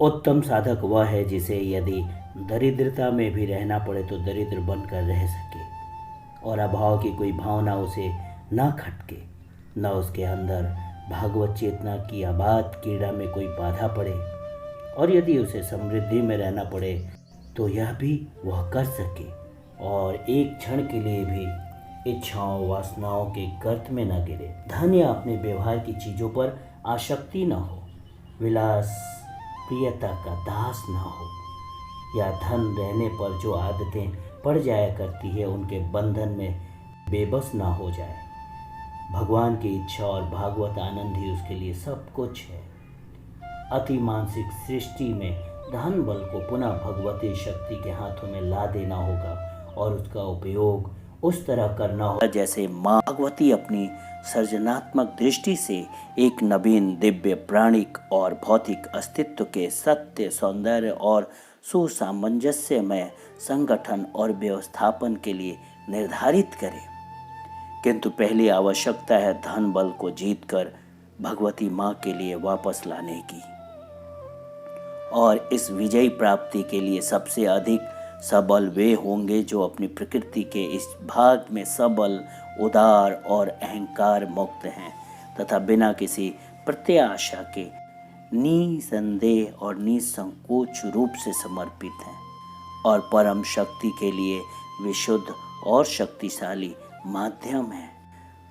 उत्तम साधक वह है जिसे यदि दरिद्रता में भी रहना पड़े तो दरिद्र बनकर रह सके और अभाव की कोई भावना उसे ना खटके, न उसके अंदर भागवत चेतना की आबाद क्रीड़ा में कोई बाधा पड़े, और यदि उसे समृद्धि में रहना पड़े तो यह भी वह कर सके और एक क्षण के लिए भी इच्छाओं वासनाओं के गर्त में न गिरे। धन या अपने व्यवहार की चीज़ों पर आसक्ति न हो, विलास प्रियता का दास न हो, या धन रहने पर जो आदतें पड़ जाया करती है उनके बंधन में बेबस ना हो जाए। भगवान की इच्छा और भागवत आनंद ही उसके लिए सब कुछ है। अति मानसिक सृष्टि में धन बल को पुनः भगवती शक्ति के हाथों में ला देना होगा और उसका उपयोग उस तरह करना होगा जैसे माँ भगवती अपनी सृजनात्मक दृष्टि से एक नवीन दिव्य प्राणिक और भौतिक अस्तित्व के सत्य, सौंदर्य और सुसामंजस्यमय संगठन और व्यवस्थापन के लिए निर्धारित करे। किंतु पहली आवश्यकता है धन बल को जीतकर भगवती माँ के लिए वापस लाने की, और इस विजयी प्राप्ति के लिए सबसे अधिक सबल वे होंगे जो अपनी प्रकृति के इस भाग में सबल, उदार और अहंकार मुक्त हैं तथा बिना किसी प्रत्याशा के निसंदेह और निसंकोच रूप से समर्पित हैं और परम शक्ति के लिए विशुद्ध और शक्तिशाली माध्यम है।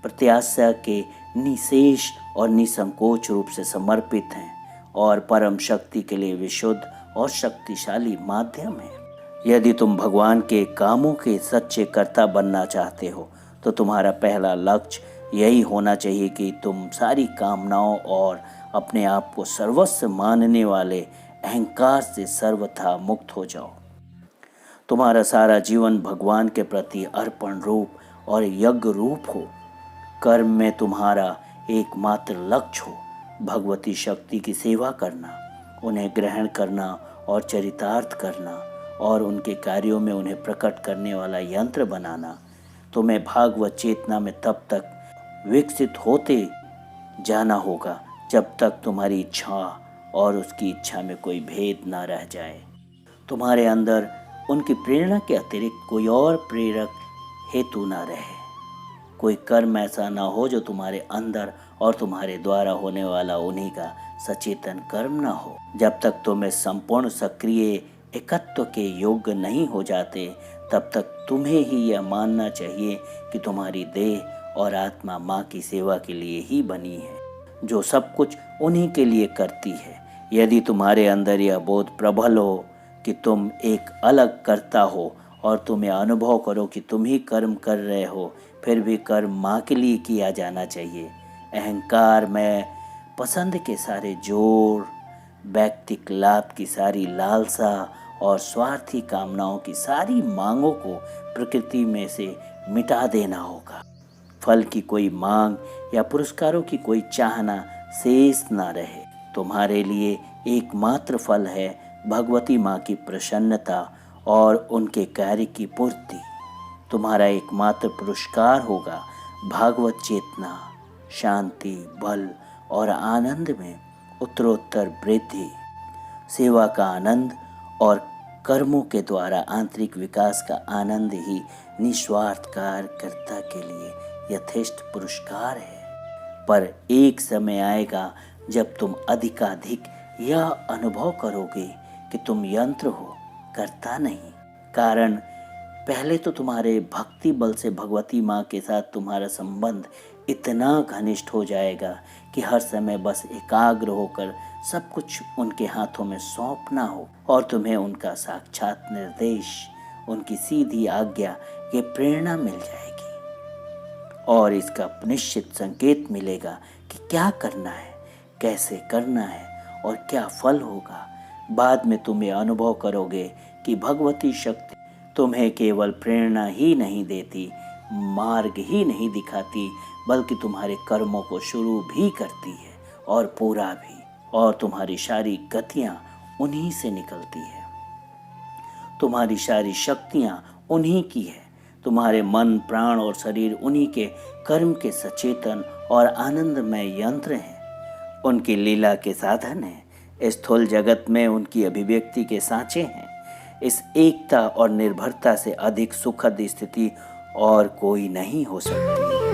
प्रत्याशा के निशेष और निसंकोच रूप से समर्पित हैं और परम शक्ति के लिए विशुद्ध और शक्तिशाली माध्यम है। यदि तुम भगवान के कामों के सच्चे कर्ता बनना चाहते हो तो तुम्हारा पहला लक्ष्य यही होना चाहिए कि तुम सारी कामनाओं और अपने आप को सर्वस्व मानने वाले अहंकार से सर्वथा मुक्त हो जाओ। तुम्हारा सारा जीवन भगवान के प्रति अर्पण रूप और यज्ञ रूप हो। कर्म में तुम्हारा एकमात्र लक्ष्य हो भगवती शक्ति की सेवा करना, उन्हें ग्रहण करना और चरितार्थ करना और उनके कार्यों में उन्हें प्रकट करने वाला यंत्र बनाना। तुम्हें भागवत चेतना में तब तक विकसित होते जाना होगा जब तक तुम्हारी इच्छा और उसकी इच्छा में कोई भेद ना रह जाए। तुम्हारे अंदर उनकी प्रेरणा के अतिरिक्त कोई और प्रेरक हेतु ना रहे। कोई कर्म ऐसा ना हो जो तुम्हारे अंदर और तुम्हारे द्वारा होने वाला उन्हीं का सचेतन कर्म ना हो। जब तक तुम इस संपूर्ण सक्रिय एकत्व के योग्य नहीं हो जाते तब तक तुम्हें ही यह मानना चाहिए कि तुम्हारी देह और आत्मा माँ की सेवा के लिए ही बनी है, जो सब कुछ उन्हीं के लिए करती है। यदि तुम्हारे अंदर यह बोध प्रबल हो कि तुम एक अलग कर्ता हो और तुम्हें अनुभव करो कि तुम ही कर्म कर रहे हो, फिर भी कर्म माँ के लिए किया जाना चाहिए। अहंकार में पसंद के सारे जोर, व्यक्तिक लाभ की सारी लालसा और स्वार्थी कामनाओं की सारी मांगों को प्रकृति में से मिटा देना होगा। फल की कोई मांग या पुरस्कारों की कोई चाहना शेष ना रहे। तुम्हारे लिए एकमात्र फल है भगवती माँ की प्रसन्नता और उनके कार्य की पूर्ति। तुम्हारा एकमात्र पुरस्कार होगा भागवत चेतना, शांति, बल और आनंद में उत्तरोत्तर वृद्धि, सेवा का आनंद और कर्मों के द्वारा आंतरिक विकास का आनंद ही निस्वार्थ कार्यकर्ता के लिए यथेष्ट पुरस्कार है। पर एक समय आएगा जब तुम अधिकाधिक यह अनुभव करोगे कि तुम यंत्र हो, कर्ता नहीं। कारण पहले तो तुम्हारे भक्ति बल से भगवती माँ के साथ तुम्हारा संबंध इतना घनिष्ठ हो जाएगा कि हर समय बस एकाग्र होकर सब कुछ उनके हाथों में सौंपना हो और तुम्हें उनका साक्षात निर्देश, उनकी सीधी आज्ञा, ये प्रेरणा मिल जाएगी और इसका निश्चित संकेत मिलेगा कि क्या करना है, कैसे करना है और क्या फल होगा। बाद में तुम ये अनुभव करोगे कि भगवती शक्ति तुम्हें केवल प्रेरणा ही नहीं देती, मार्ग ही नहीं दिखाती, बल्कि तुम्हारे कर्मों को शुरू भी करती है और पूरा भी, और तुम्हारी सारी गतियाँ उन्हीं से निकलती है। तुम्हारी सारी शक्तियाँ उन्हीं की है। तुम्हारे मन, प्राण और शरीर उन्हीं के कर्म के सचेतन और आनंदमय यंत्र हैं, उनकी लीला के साधन हैं। स्थूल जगत में उनकी अभिव्यक्ति के सांचे हैं। इस एकता और निर्भरता से अधिक सुखद स्थिति और कोई नहीं हो सकती।